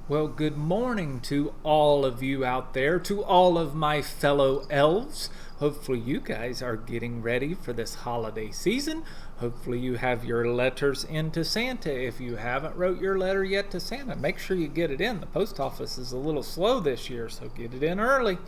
Well, good morning to all of you out there, to all of my fellow elves. Hopefully you guys are getting ready for this holiday season. Hopefully you have your letters into Santa. If you haven't wrote your letter yet to Santa, make sure you get it in. The post office is a little slow this year, so get it in early.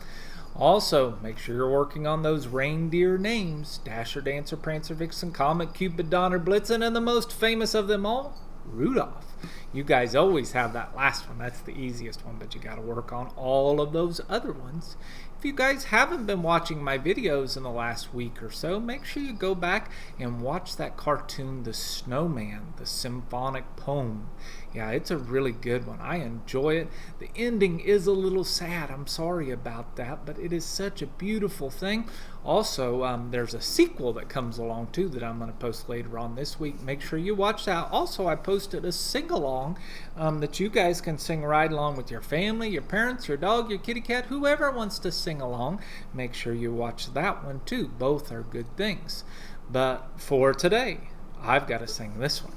Also, make sure you're working on those reindeer names: Dasher, Dancer, Prancer, Vixen, Comet, Cupid, Donner, Blitzen, and the most famous of them all, Rudolph. You guys always have that last one. That's the easiest one, but you got to work on all of those other ones. If you guys haven't been watching my videos in the last week or so, make sure you go back and watch that cartoon, The Snowman, the symphonic poem. Yeah, it's a really good one. I enjoy it. The ending is a little sad. I'm sorry about that, but it is such a beautiful thing. Also, there's a sequel that comes along too that I'm going to post later on this week. Make sure you watch that. Also, I posted a sing-along that you guys can sing right along with your family, your parents, your dog, your kitty cat, whoever wants to sing along. Make sure you watch that one too. Both are good things. But for today, I've got to sing this one.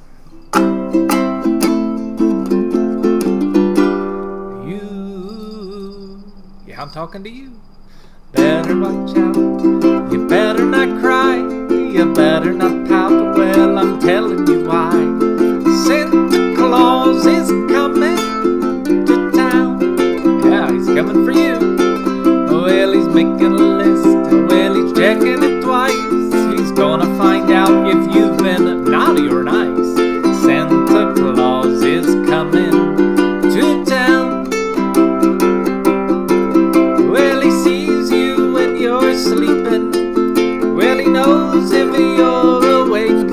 I'm talking to you. Better watch out. You better not cry. You better not pout. Well, I'm telling you why. Santa Claus is coming to town. Yeah, he's coming for you. Well, he's making a list. Well, he's checking it twice. He's gonna find out if you've been naughty or nice. Santa Claus is coming to town. You're sleeping. Well, he knows if you're awake.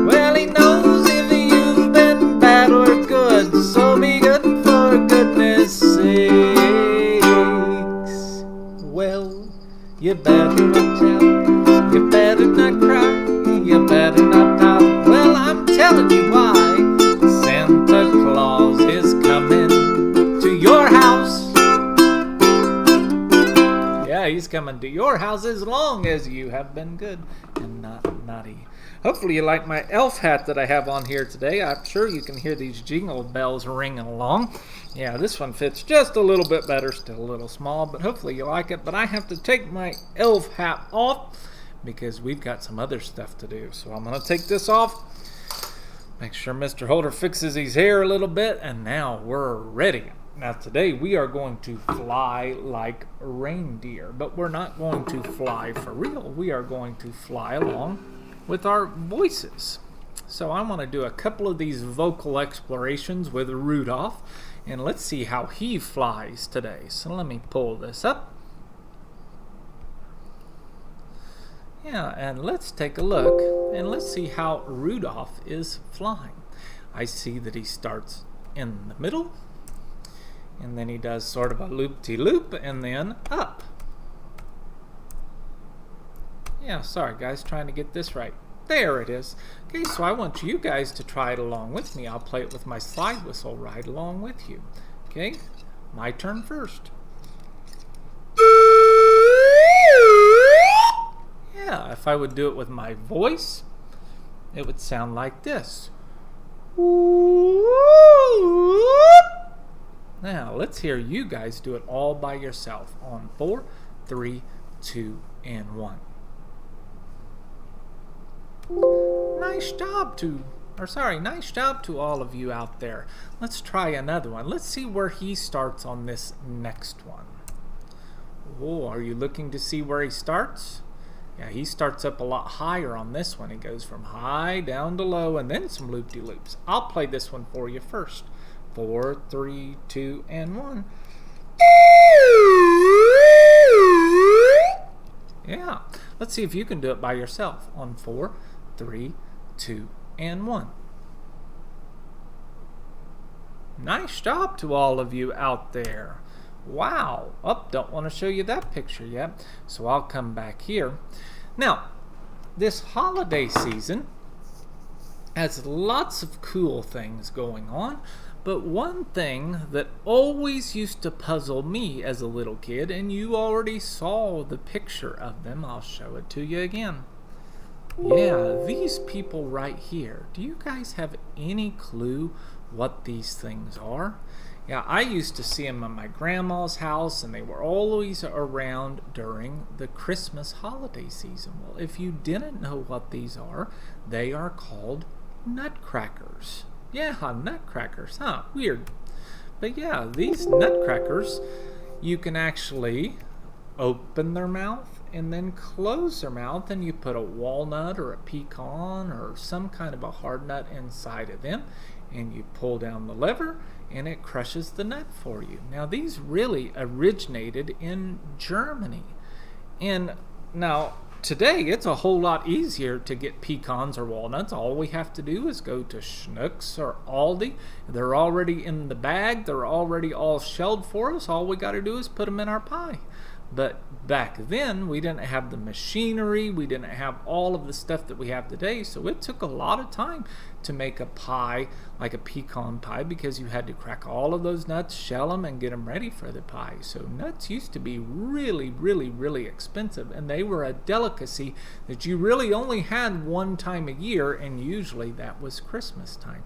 Well, he knows if you've been bad or good. So be good for goodness sakes. Well, you better watch out. You better not cry. You better not pout. Well, I'm telling you why. Santa Claus is coming to your house. He's coming to your house as long as you have been good and not naughty. Hopefully you like my elf hat that I have on here today. I'm sure you can hear these jingle bells ringing along. Yeah, this one fits just a little bit better, still a little small, but hopefully you like it. But I have to take my elf hat off because we've got some other stuff to do. So I'm going to take this off, make sure Mr. Holder fixes his hair a little bit, and now we're ready. Now today we are going to fly like reindeer, but we're not going to fly for real. We are going to fly along with our voices. So I want to do a couple of these vocal explorations with Rudolph, and let's see how he flies today. So let me pull this up. Yeah, and let's take a look, and let's see how Rudolph is flying. I see that he starts in the middle, and then he does sort of a loop-de-loop, and then up. Yeah, sorry guys, trying to get this right. There it is. Okay, so I want you guys to try it along with me. I'll play it with my slide whistle right along with you. Okay, my turn first. Yeah, if I would do it with my voice, it would sound like this. Now, let's hear you guys do it all by yourself on 4, 3, 2, and 1. Nice job to all of you out there. Let's try another one. Let's see where he starts on this next one. Oh, are you looking to see where he starts? Yeah, he starts up a lot higher on this one. He goes from high down to low and then some loop-de-loops. I'll play this one for you first. 4, 3, 2, and 1. Yeah, let's see if you can do it by yourself on 4, 3, 2, and 1. Nice job to all of you out there. Wow. Don't want to show you that picture yet, so I'll come back here. Now, this holiday season has lots of cool things going on. But one thing that always used to puzzle me as a little kid, and you already saw the picture of them, I'll show it to you again. Yeah, these people right here. Do you guys have any clue what these things are? Yeah, I used to see them at my grandma's house, and they were always around during the Christmas holiday season. Well, if you didn't know what these are, they are called nutcrackers. Yeah, nutcrackers, huh? Weird. But yeah, these nutcrackers, you can actually open their mouth and then close their mouth, and you put a walnut or a pecan or some kind of a hard nut inside of them, and you pull down the lever and it crushes the nut for you. Now, these really originated in Germany. And now, today, it's a whole lot easier to get pecans or walnuts. All we have to do is go to Schnucks or Aldi. They're already in the bag. They're already all shelled for us. All we got to do is put them in our pie. But back then, we didn't have the machinery. We didn't have all of the stuff that we have today. So it took a lot of time to make a pie, like a pecan pie, because you had to crack all of those nuts, shell them, and get them ready for the pie. So nuts used to be really, really, really expensive, and they were a delicacy that you really only had one time a year, and usually that was Christmas time.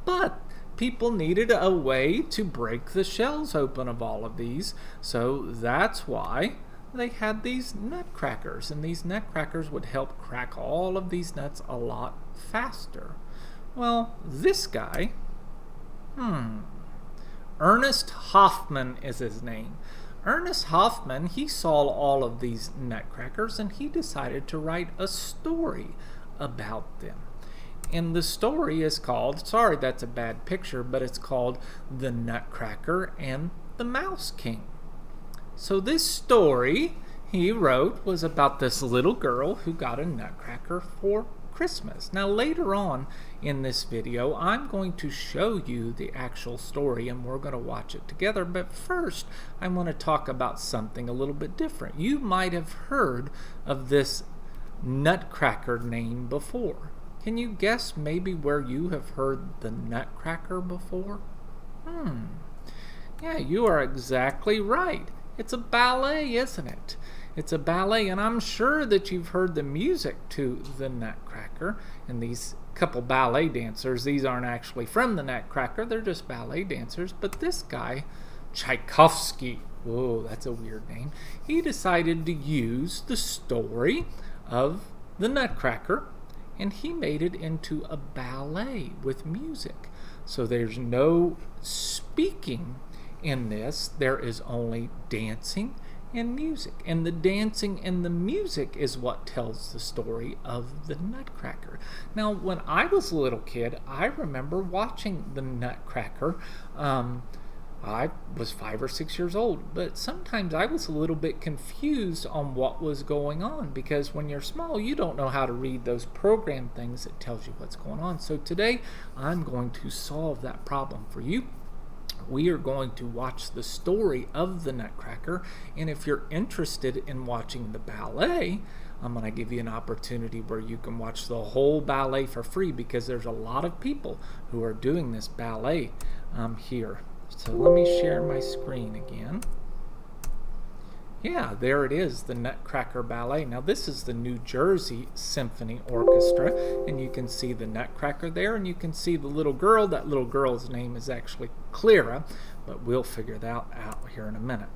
But people needed a way to break the shells open of all of these, so that's why they had these nutcrackers, and these nutcrackers would help crack all of these nuts a lot faster. Well, this guy, Ernest Hoffman is his name. Ernest Hoffman, he saw all of these nutcrackers, and he decided to write a story about them. And the story is called, sorry that's a bad picture, but it's called The Nutcracker and the Mouse King. So this story he wrote was about this little girl who got a nutcracker for Christmas. Now later on in this video, I'm going to show you the actual story, and we're going to watch it together. But first, I want to talk about something a little bit different. You might have heard of this nutcracker name before. Can you guess maybe where you have heard the Nutcracker before? Yeah, you are exactly right. It's a ballet, isn't it? It's a ballet, and I'm sure that you've heard the music to the Nutcracker. And these couple ballet dancers, these aren't actually from the Nutcracker, they're just ballet dancers. But this guy, Tchaikovsky, whoa, that's a weird name, he decided to use the story of the Nutcracker, and he made it into a ballet with music. So there's no speaking in this. There is only dancing and music. And the dancing and the music is what tells the story of the Nutcracker. Now, when I was a little kid, I remember watching the Nutcracker. I was 5 or 6 years old, but sometimes I was a little bit confused on what was going on, because when you're small, you don't know how to read those program things that tells you what's going on. So today, I'm going to solve that problem for you. We are going to watch the story of the Nutcracker, and if you're interested in watching the ballet, I'm going to give you an opportunity where you can watch the whole ballet for free, because there's a lot of people who are doing this ballet here. So let me share my screen again. Yeah, there it is, the Nutcracker Ballet. Now this is the New Jersey Symphony Orchestra, and you can see the Nutcracker there, and you can see the little girl. That little girl's name is actually Clara, but we'll figure that out here in a minute.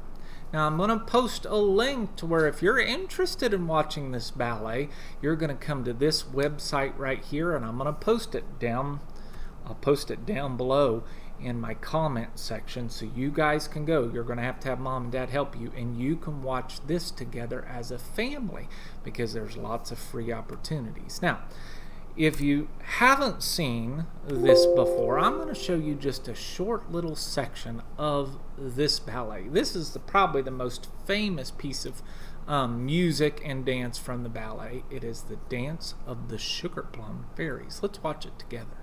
Now I'm going to post a link to where if you're interested in watching this ballet, you're going to come to this website right here, and I'm going to post it down. I'll post it down below in my comment section so you guys can go. You're going to have mom and dad help you, and you can watch this together as a family, because there's lots of free opportunities. Now, if you haven't seen this before, I'm going to show you just a short little section of this ballet. This is probably the most famous piece of music and dance from the ballet. It is the Dance of the Sugar Plum Fairies. Let's watch it together.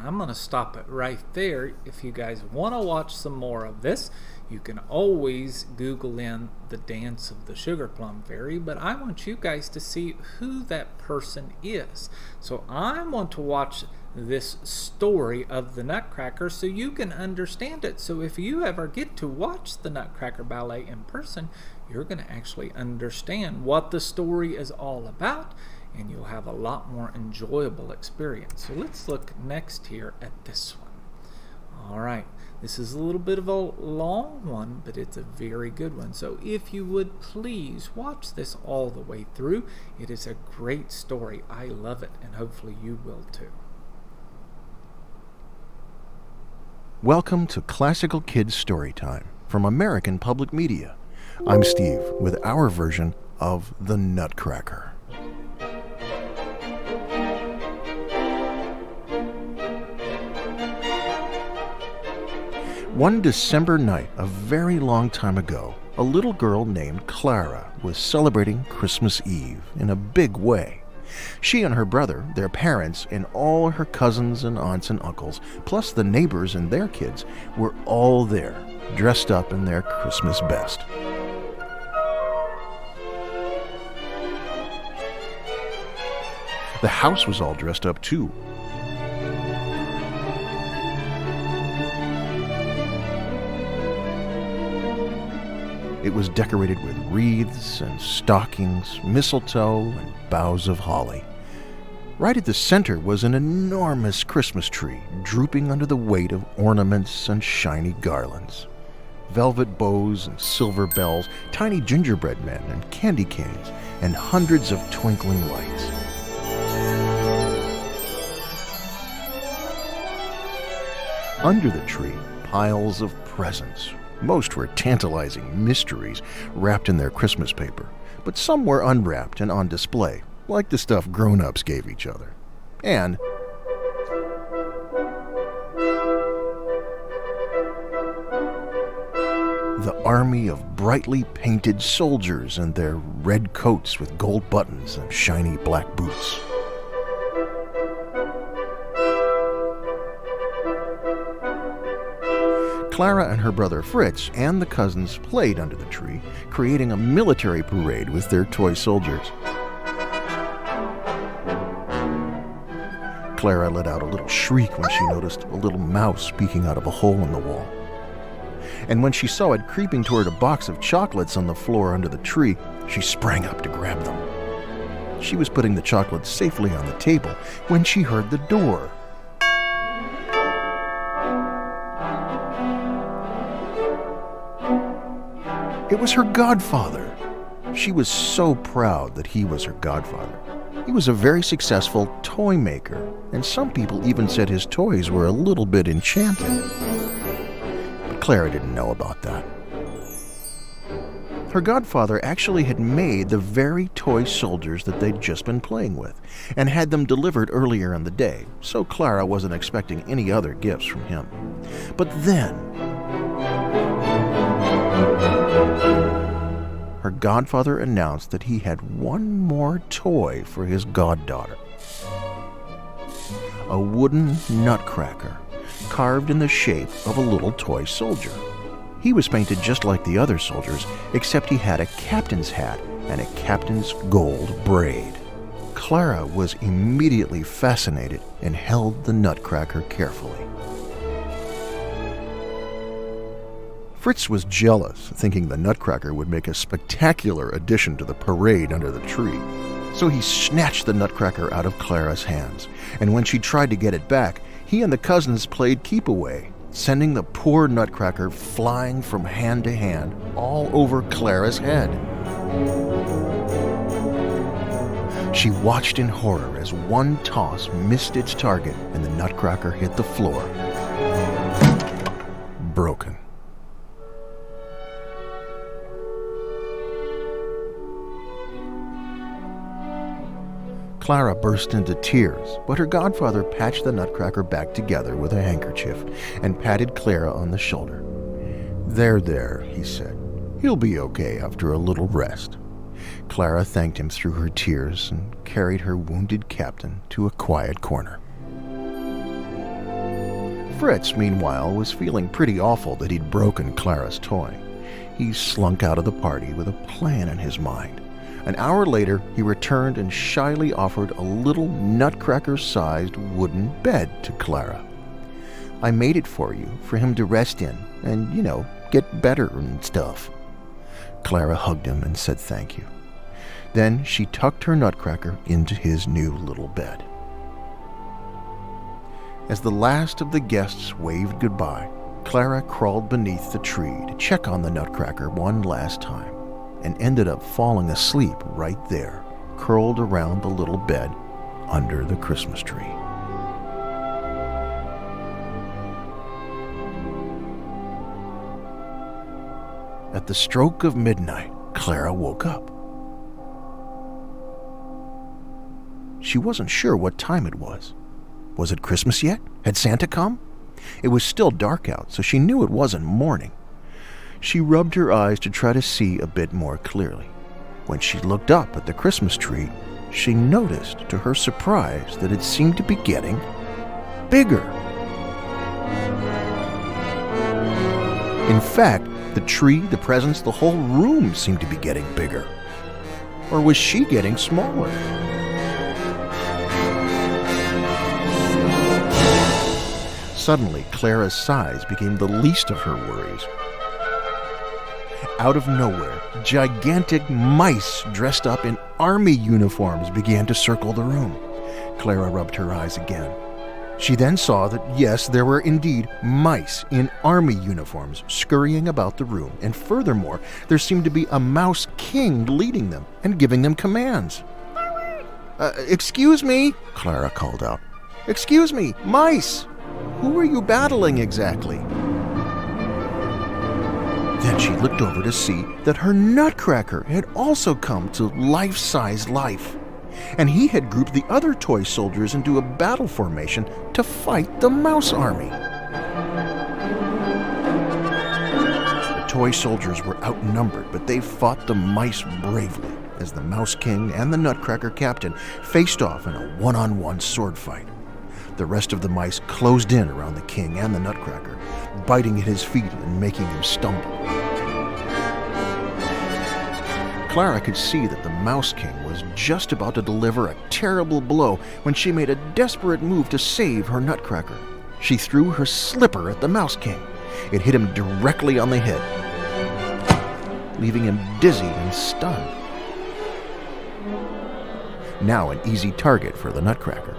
I'm going to stop it right there. If you guys want to watch some more of this, you can always Google in the Dance of the Sugar Plum Fairy, but I want you guys to see who that person is. So I want to watch this story of the Nutcracker so you can understand it. So if you ever get to watch the Nutcracker Ballet in person, you're going to actually understand what the story is all about, and you'll have a lot more enjoyable experience. So let's look next here at this one. All right, this is a little bit of a long one, but it's a very good one. So if you would please watch this all the way through. It is a great story. I love it, and hopefully you will too. Welcome to Classical Kids Storytime from American Public Media. I'm Steve with our version of The Nutcracker. One December night, a very long time ago, a little girl named Clara was celebrating Christmas Eve in a big way. She and her brother, their parents, and all her cousins and aunts and uncles, plus the neighbors and their kids, were all there, dressed up in their Christmas best. The house was all dressed up too. It was decorated with wreaths and stockings, mistletoe, and boughs of holly. Right at the center was an enormous Christmas tree, drooping under the weight of ornaments and shiny garlands. Velvet bows and silver bells, tiny gingerbread men and candy canes, and hundreds of twinkling lights. Under the tree, piles of presents. Most were tantalizing mysteries wrapped in their Christmas paper, but some were unwrapped and on display, like the stuff grown-ups gave each other. And the army of brightly painted soldiers in their red coats with gold buttons and shiny black boots. Clara and her brother Fritz and the cousins played under the tree, creating a military parade with their toy soldiers. Clara let out a little shriek when she noticed a little mouse peeking out of a hole in the wall. And when she saw it creeping toward a box of chocolates on the floor under the tree, she sprang up to grab them. She was putting the chocolates safely on the table when she heard the door. It was her godfather. She was so proud that he was her godfather. He was a very successful toy maker, and some people even said his toys were a little bit enchanted. But Clara didn't know about that. Her godfather actually had made the very toy soldiers that they'd just been playing with, and had them delivered earlier in the day, so Clara wasn't expecting any other gifts from him. But then, her godfather announced that he had one more toy for his goddaughter. A wooden nutcracker, carved in the shape of a little toy soldier. He was painted just like the other soldiers, except he had a captain's hat and a captain's gold braid. Clara was immediately fascinated and held the nutcracker carefully. Fritz was jealous, thinking the nutcracker would make a spectacular addition to the parade under the tree. So he snatched the nutcracker out of Clara's hands, and when she tried to get it back, he and the cousins played keep-away, sending the poor nutcracker flying from hand to hand all over Clara's head. She watched in horror as one toss missed its target and the nutcracker hit the floor, broken. Clara burst into tears, but her godfather patched the nutcracker back together with a handkerchief and patted Clara on the shoulder. There, he said. He'll be okay after a little rest. Clara thanked him through her tears and carried her wounded captain to a quiet corner. Fritz, meanwhile, was feeling pretty awful that he'd broken Clara's toy. He slunk out of the party with a plan in his mind. An hour later, he returned and shyly offered a little Nutcracker-sized wooden bed to Clara. "I made it for you, for him to rest in and, get better and stuff." Clara hugged him and said thank you. Then she tucked her Nutcracker into his new little bed. As the last of the guests waved goodbye, Clara crawled beneath the tree to check on the Nutcracker one last time, and ended up falling asleep right there, curled around the little bed under the Christmas tree. At the stroke of midnight, Clara woke up. She wasn't sure what time it was. Was it Christmas yet? Had Santa come? It was still dark out, so she knew it wasn't morning. She rubbed her eyes to try to see a bit more clearly. When she looked up at the Christmas tree, she noticed, to her surprise, that it seemed to be getting bigger. In fact, the tree, the presents, the whole room seemed to be getting bigger. Or was she getting smaller? Suddenly, Clara's size became the least of her worries. Out of nowhere, gigantic mice dressed up in army uniforms began to circle the room. Clara rubbed her eyes again. She then saw that, yes, there were indeed mice in army uniforms scurrying about the room, and furthermore, there seemed to be a mouse king leading them and giving them commands. Excuse me," Clara called out. "Excuse me, mice! Who are you battling exactly?" Then she looked over to see that her Nutcracker had also come to life-size life, and he had grouped the other toy soldiers into a battle formation to fight the mouse army. The toy soldiers were outnumbered, but they fought the mice bravely as the Mouse King and the Nutcracker captain faced off in a one-on-one sword fight. The rest of the mice closed in around the king and the Nutcracker, biting at his feet and making him stumble. Clara could see that the Mouse King was just about to deliver a terrible blow when she made a desperate move to save her Nutcracker. She threw her slipper at the Mouse King. It hit him directly on the head, leaving him dizzy and stunned. Now an easy target for the Nutcracker.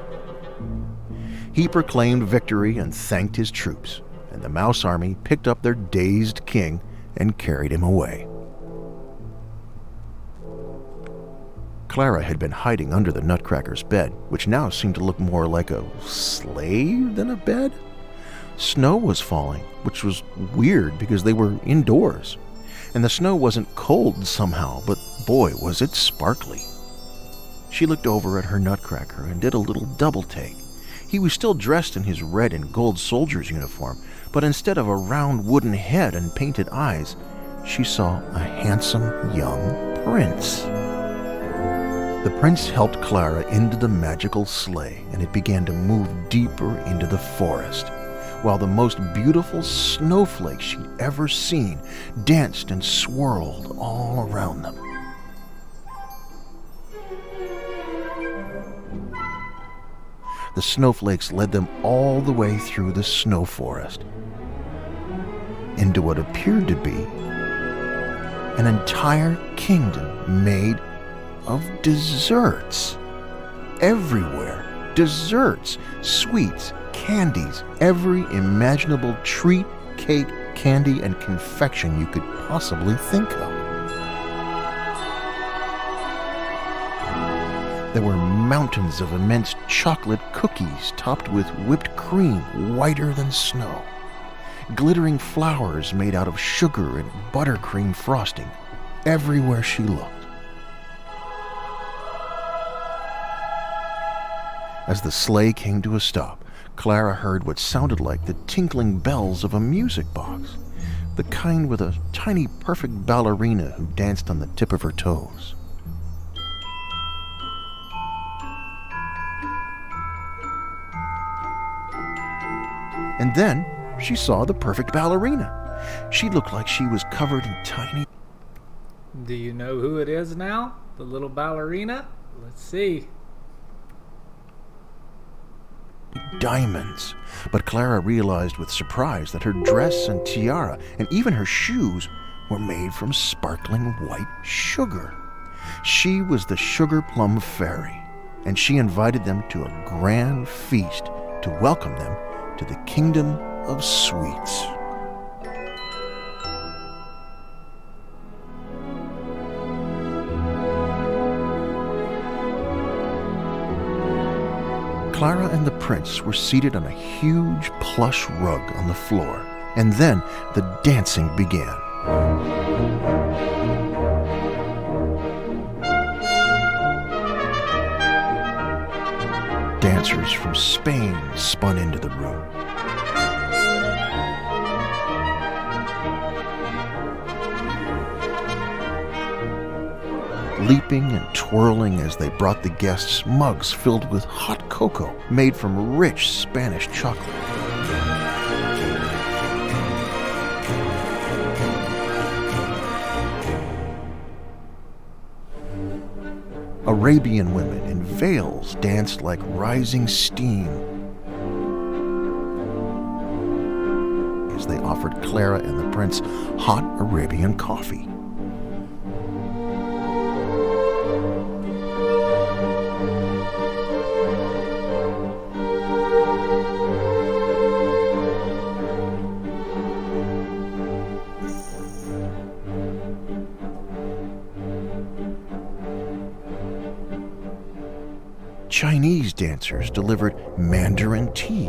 He proclaimed victory and thanked his troops, and the mouse army picked up their dazed king and carried him away. Clara had been hiding under the Nutcracker's bed, which now seemed to look more like a sleigh than a bed. Snow was falling, which was weird because they were indoors. And the snow wasn't cold somehow, but boy, was it sparkly. She looked over at her Nutcracker and did a little double take. He was still dressed in his red and gold soldier's uniform, but instead of a round wooden head and painted eyes, she saw a handsome young prince. The prince helped Clara into the magical sleigh, and it began to move deeper into the forest, while the most beautiful snowflakes she'd ever seen danced and swirled all around them. The snowflakes led them all the way through the snow forest into what appeared to be an entire kingdom made of desserts. Everywhere, desserts, sweets, candies, every imaginable treat, cake, candy, and confection you could possibly think of. There were mountains of immense chocolate cookies topped with whipped cream whiter than snow, glittering flowers made out of sugar and buttercream frosting everywhere she looked. As the sleigh came to a stop, Clara heard what sounded like the tinkling bells of a music box, the kind with a tiny perfect ballerina who danced on the tip of her toes. And then she saw the perfect ballerina. She looked like she was covered in tiny... Do you know who it is now? The little ballerina? Let's see. diamonds. But Clara realized with surprise that her dress and tiara and even her shoes were made from sparkling white sugar. She was the Sugar Plum Fairy, and she invited them to a grand feast to welcome them to the Kingdom of Sweets. Clara and the prince were seated on a huge plush rug on the floor, and then the dancing began. Dancers from Spain spun into the room. Leaping and twirling as they brought the guests mugs filled with hot cocoa made from rich Spanish chocolate. Arabian women in veils danced like rising steam as they offered Clara and the prince hot Arabian coffee. Chinese dancers delivered Mandarin tea.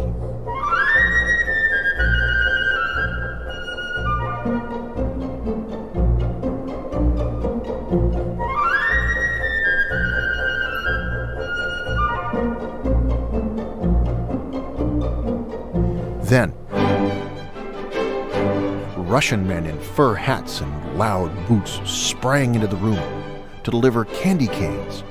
Then, Russian men in fur hats and loud boots sprang into the room to deliver candy canes.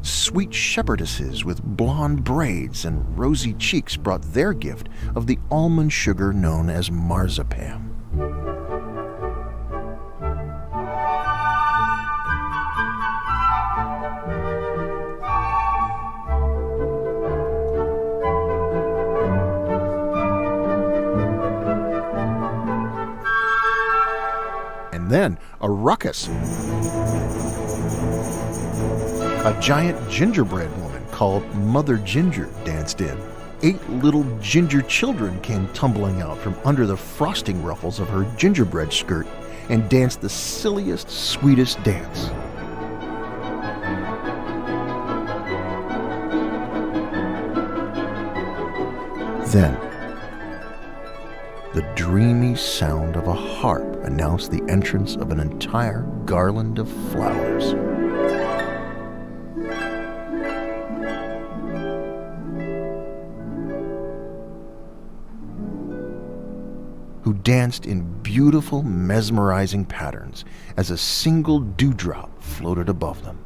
Sweet shepherdesses with blonde braids and rosy cheeks brought their gift of the almond sugar known as marzipan. And then a ruckus. A giant gingerbread woman called Mother Ginger danced in. 8 little ginger children came tumbling out from under the frosting ruffles of her gingerbread skirt and danced the silliest, sweetest dance. Then, the dreamy sound of a harp announced the entrance of an entire garland of flowers. Who danced in beautiful, mesmerizing patterns as a single dewdrop floated above them.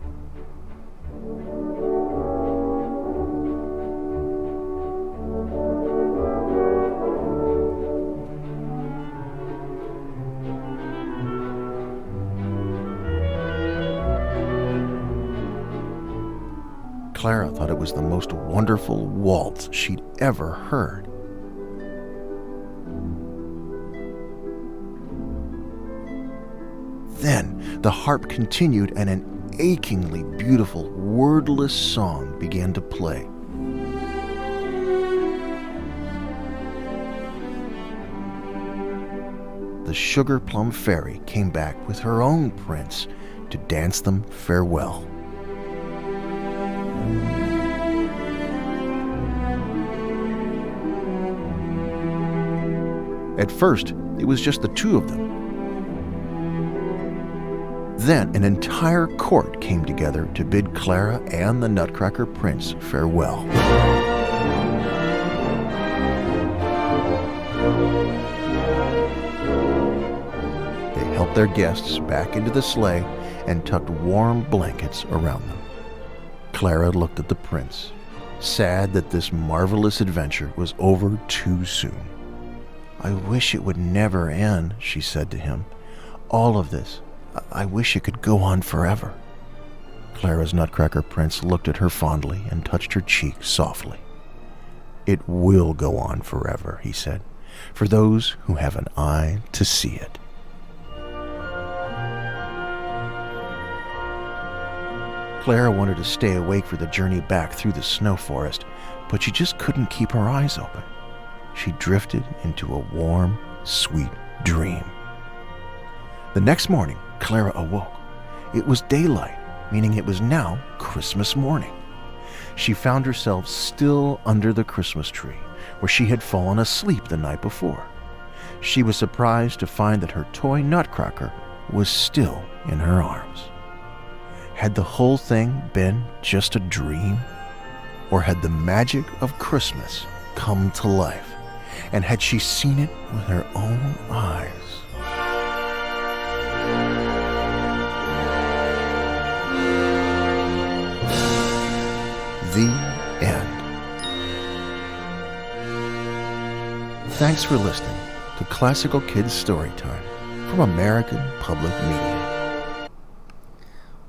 Clara thought it was the most wonderful waltz she'd ever heard. Then the harp continued and an achingly beautiful, wordless song began to play. The Sugar Plum Fairy came back with her own prince to dance them farewell. At first, it was just the two of them. Then an entire court came together to bid Clara and the Nutcracker Prince farewell. They helped their guests back into the sleigh and tucked warm blankets around them. Clara looked at the prince, sad that this marvelous adventure was over too soon. "I wish it would never end," she said to him. "All of this. I wish it could go on forever." Clara's Nutcracker prince looked at her fondly and touched her cheek softly. "It will go on forever," he said, "for those who have an eye to see it." Clara wanted to stay awake for the journey back through the snow forest, but she just couldn't keep her eyes open. She drifted into a warm, sweet dream. The next morning, Clara awoke. It was daylight, meaning it was now Christmas morning. She found herself still under the Christmas tree, where she had fallen asleep the night before. She was surprised to find that her toy Nutcracker was still in her arms. Had the whole thing been just a dream? Or had the magic of Christmas come to life? And had she seen it with her own eyes? The end. Thanks for listening to Classical Kids Storytime from American Public Media.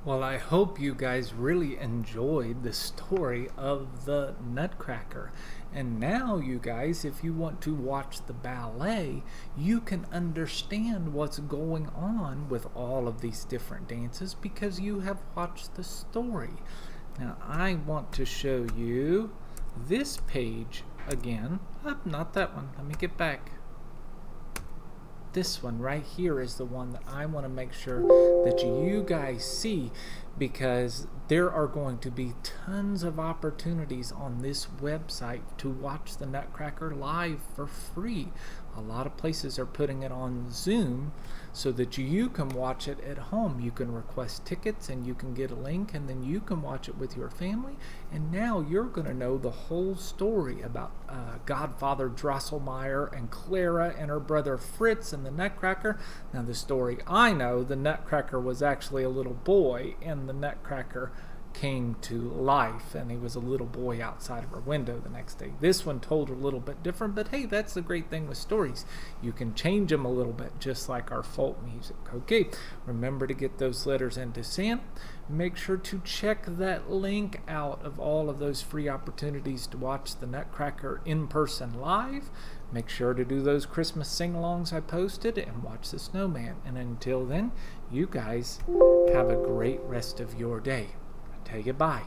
Well, I hope you guys really enjoyed the story of the Nutcracker. And now, you guys, if you want to watch the ballet, you can understand what's going on with all of these different dances because you have watched the story. Now, I want to show you this page again. Not that one. Let me get back. This one right here is the one that I want to make sure that you guys see, because there are going to be tons of opportunities on this website to watch the Nutcracker live for free. A lot of places are putting it on Zoom so that you can watch it at home. You can request tickets and you can get a link, and then you can watch it with your family. And now you're going to know the whole story about Godfather Drosselmeyer and Clara and her brother Fritz and the Nutcracker. Now, the story I know, the Nutcracker was actually a little boy, and the Nutcracker came to life, and he was a little boy outside of her window the next day. This one told a little bit different, but hey, that's the great thing with stories. You can change them a little bit, just like our folk music. Okay, remember to get those letters into Santa. Make sure to check that link out of all of those free opportunities to watch the Nutcracker in person live. Make sure to do those Christmas sing-alongs I posted and watch the snowman. And until then, you guys have a great rest of your day. Take it bye.